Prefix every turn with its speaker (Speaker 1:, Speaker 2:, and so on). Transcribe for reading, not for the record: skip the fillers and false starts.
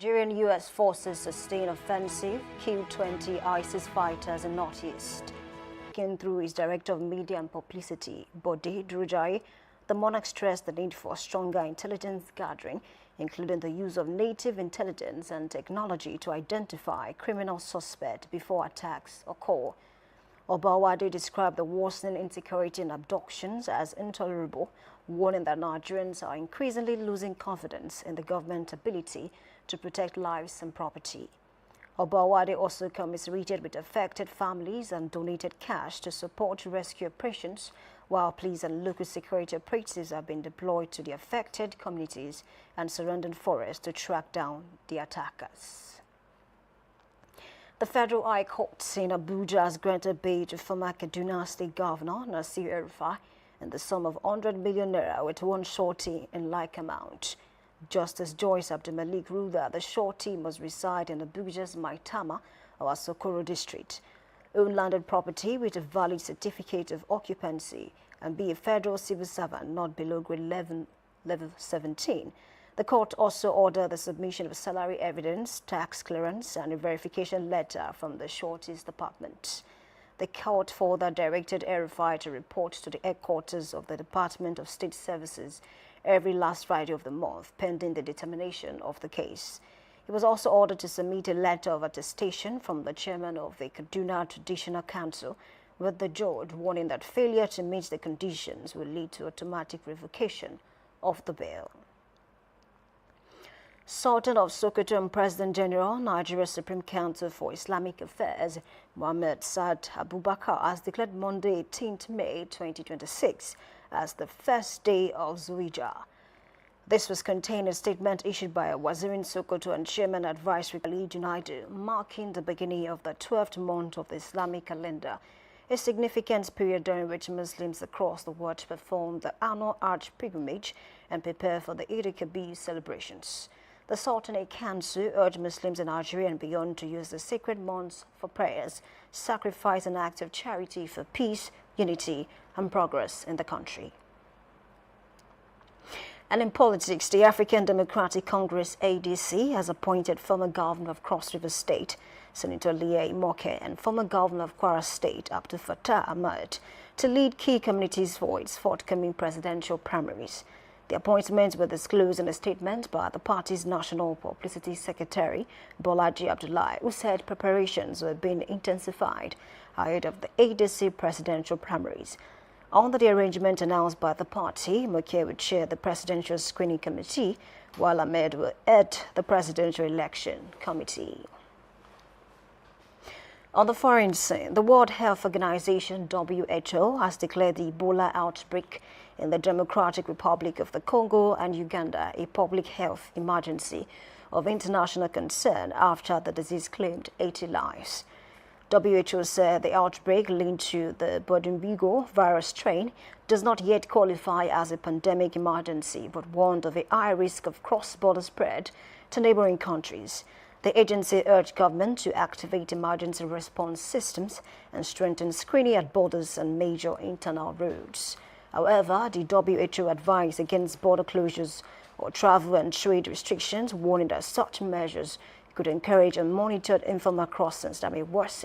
Speaker 1: Nigerian U.S. forces sustain offensive, kill 20 ISIS fighters in Northeast. Speaking through his director of media and publicity, Bode Durojai, the monarch stressed the need for stronger intelligence gathering, including the use of native intelligence and technology to identify criminal suspects before attacks occur. Obawade described the worsening insecurity and abductions as intolerable, warning that Nigerians are increasingly losing confidence in the government's ability to protect lives and property. Obawade also commiserated with affected families and donated cash to support rescue operations, while police and local security operatives have been deployed to the affected communities and surrounding forests to track down the attackers. The Federal High Court in Abuja has granted bail to former Kaduna State Governor Nasir El-Rufai in the sum of 100 million naira with one surety in like amount. Justice Joyce Abdulmalik ruled that the surety must reside in Abuja's Maitama or Sokoro district, own landed property with a valid certificate of occupancy, and be a federal civil servant not below grade 11, level 17. The court also ordered the submission of salary evidence, tax clearance, and a verification letter from the surety's department. The court further directed El-Rufai to report to the headquarters of the Department of State Services every last Friday of the month, pending the determination of the case. He was also ordered to submit a letter of attestation from the chairman of the Kaduna Traditional Council, with the judge warning that failure to meet the conditions will lead to automatic revocation of the bail. Sultan of Sokoto and President General, Nigeria's Supreme Council for Islamic Affairs, Mohammed Saad Abubakar, has declared Monday, 18th May 2026 as the first day of Zulhijjah. This was contained in a statement issued by Wazirin Sokoto and Chairman Advisory Khalid Junaidu, marking the beginning of the 12th month of the Islamic calendar, a significant period during which Muslims across the world perform the annual Hajj pilgrimage and prepare for the Eid al-Kabir celebrations. The Sultanate Council urged Muslims in Nigeria and beyond to use the sacred months for prayers, sacrifice, and acts of charity for peace, unity, and progress in the country. And in politics, the African Democratic Congress ADC has appointed former governor of Cross River State, Senator Leah Imoke, and former governor of Kwara State, Abdul Fattah Ahmed, to lead key communities for its forthcoming presidential primaries. The appointments were disclosed in a statement by the party's National Publicity Secretary, Bolaji Abdullahi, who said preparations were being intensified ahead of the ADC presidential primaries. Under the arrangement announced by the party, Imoke would chair the Presidential Screening Committee, while Ahmed will head the Presidential Election Committee. On the foreign scene, the World Health Organization (WHO) has declared the Ebola outbreak in the Democratic Republic of the Congo and Uganda a public health emergency of international concern after the disease claimed 80 lives. WHO said the outbreak linked to the Budimbigo virus strain does not yet qualify as a pandemic emergency, but warned of a high risk of cross-border spread to neighboring countries. The agency urged government to activate emergency response systems and strengthen screening at borders and major internal roads. However, the WHO advised against border closures or travel and trade restrictions, warning that such measures could encourage unmonitored informal crossings that may worsen